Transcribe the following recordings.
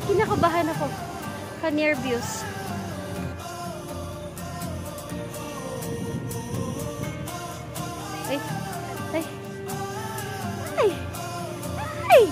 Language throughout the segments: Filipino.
Kinakabahan ako. Ka-nervous. Ay. Ay. Ay. Ay.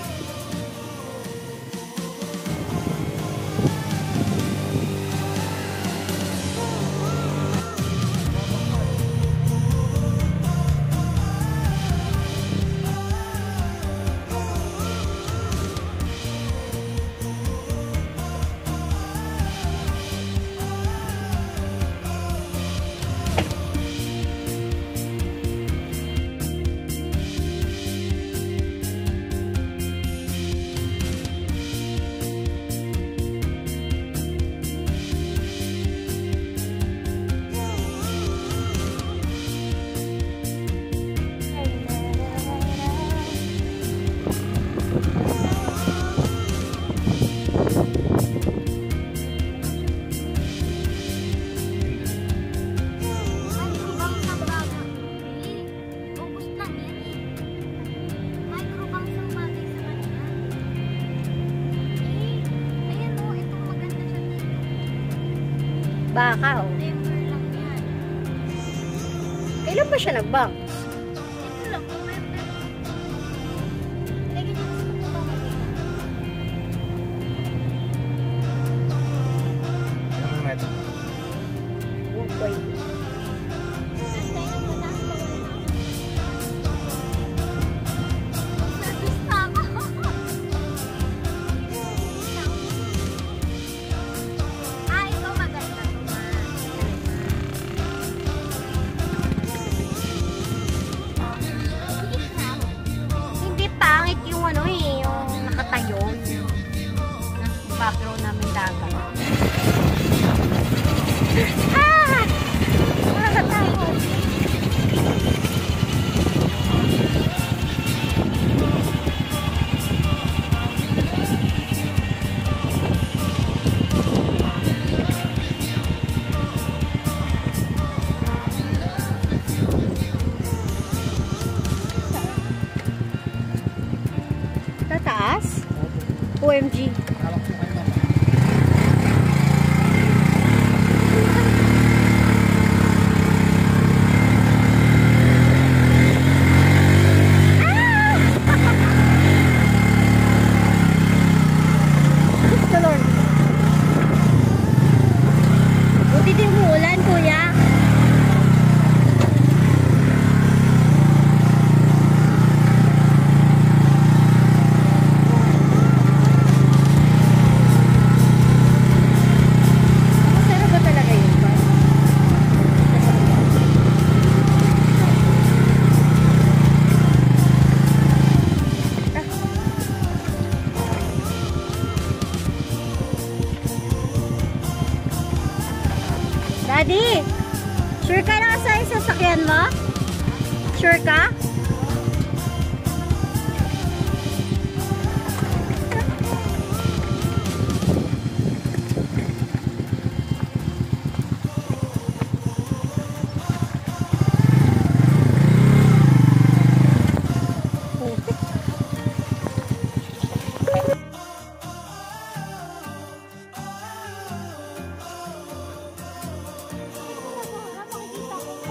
Baka, oh. Kailan ba siya nag-bank? Background namin dagat. Ah! Nakakatakot. Tataas? OMG. Daddy, sure ka na sa sasakyan mo? Sure ka?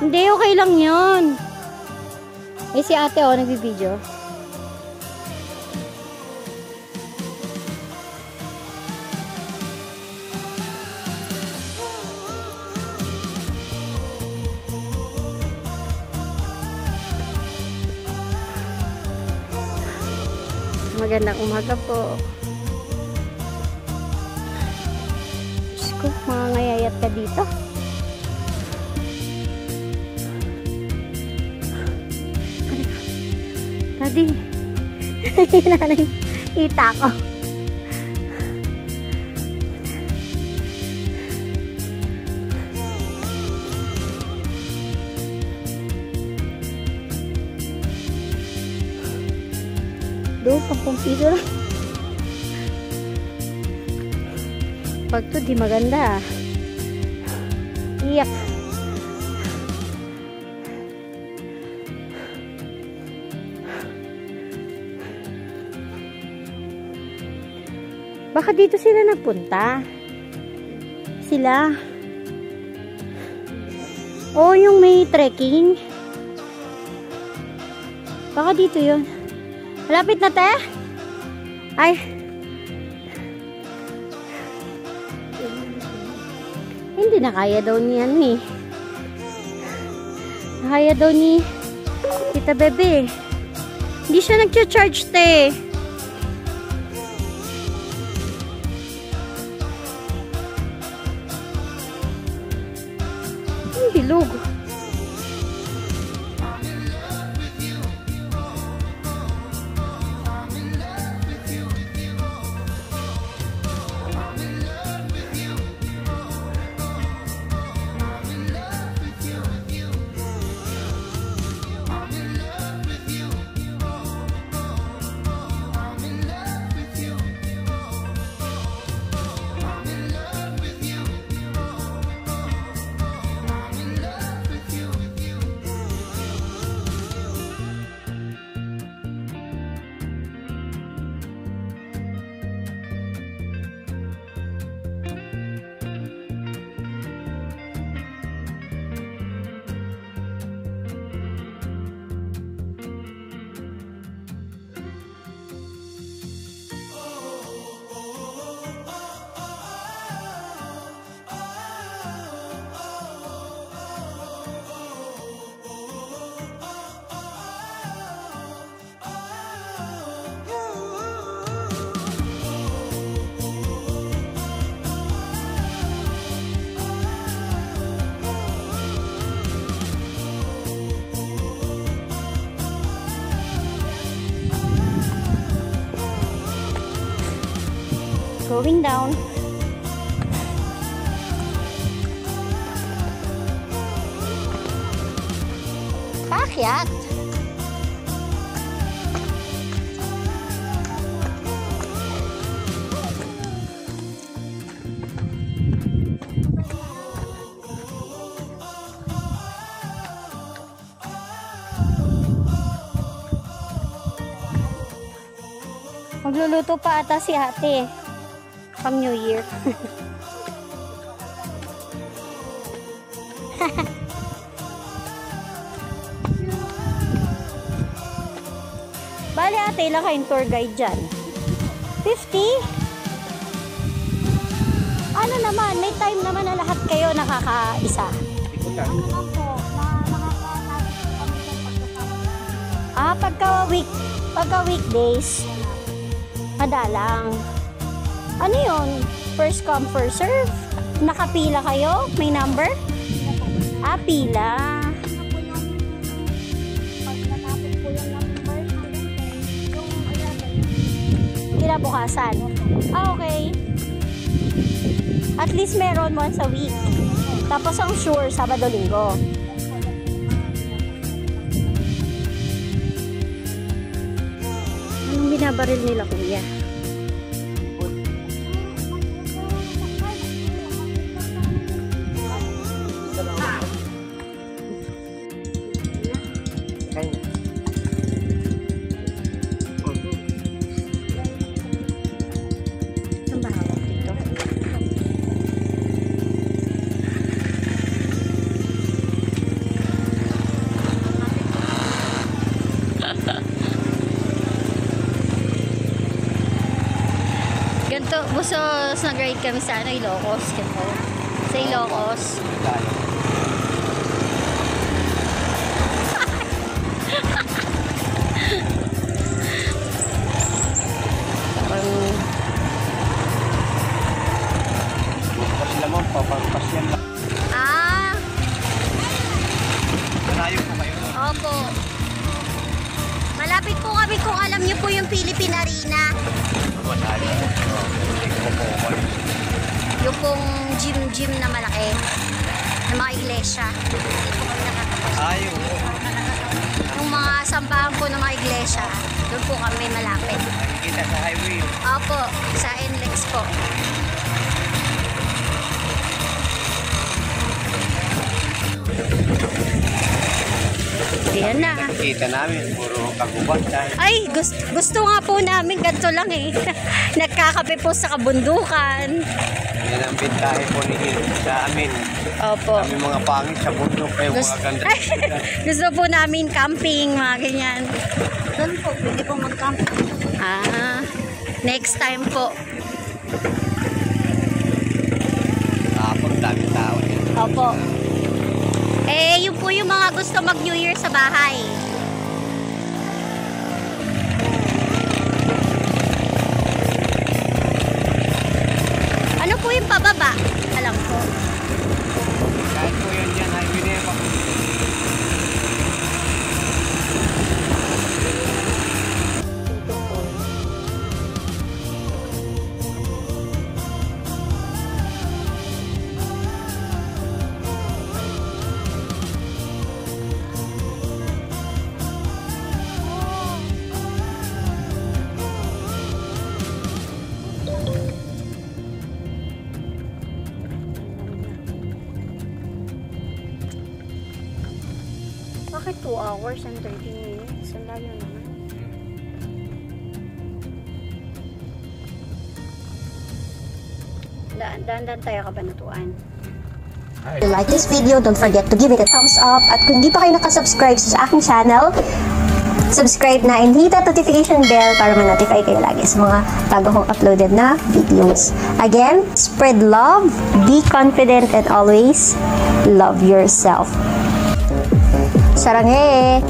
Hindi, okay lang yun. Eh, si ate, oh, nagbibideo. Magandang umaga po. Diyos ko, mga ngayayat ka dito. Daddy, nanay, kita ko. Doon, 10 piso lang. Pag to di maganda. Iyak. Baka dito sila nagpunta. Sila. Oh, yung may trekking. Baka dito yun. Malapit na, te? Ay. Hindi na kaya daw ni ano eh. Kaya daw ni Tita Bebe. Hindi siya nagcha-charge, te. Bilog. Going down. Paakyat. Magluluto pa ata si ate. Pang New Year. Bali ate, ilang kayong tour guide dyan? 50? Ano naman, may time naman na lahat kayo nakakaisa. Ah, pagka weekdays, madalang. Ano yun? First come, first serve? Nakapila kayo? May number? Ah, pila. Kinabukasan. Ah, okay. At least meron once a week. Tapos ang sure, Sabado-Linggo. Anong binabaril nila, kuya? Ganito, busos nag-ride kami sa Ilocos. Ganito. Sa Ilocos. Ah! Malayo po kayo? Opo. Malapit po kami kung alam niyo po yung Philippine Arena. Yung pong gym na malaki. Ng mga iglesia. Dito po kami nakatapos. Ayaw. Yung mga sambahan po ng mga iglesia. Doon po kami malapit. Nakikita sa highway. Opo. Sa NLEX po. Ayan na. Nakikita namin, puro kagubat tayo. Ay, gusto nga po namin ganito lang eh. Nagkakape po sa kabundukan. Yan ang bintahe po ni sa amin. Opo. Kami mga pangit sa bundok kayo, mga ganda. Gusto po namin camping, mga ganyan. Doon po, pwede po mag-camping. Next time po. Tapos dami tao din. Opo. Eh, yun po yung mga gusto mag-New Year sa bahay. Ano po yung pababa? Alam ko. Kahit po yan dyan, ay wineba po. Bakit 2 hours and 30 minutes? Ang layo naman. Daan tayo kabanatuan. If you like this video, don't forget to give it a thumbs up. At kung di pa kayo nakasubscribe sa aking channel, subscribe na and hit that notification bell para ma-notify kayo lagi sa mga bago kong uploaded na videos. Again, spread love, be confident, and always love yourself. Saranghe!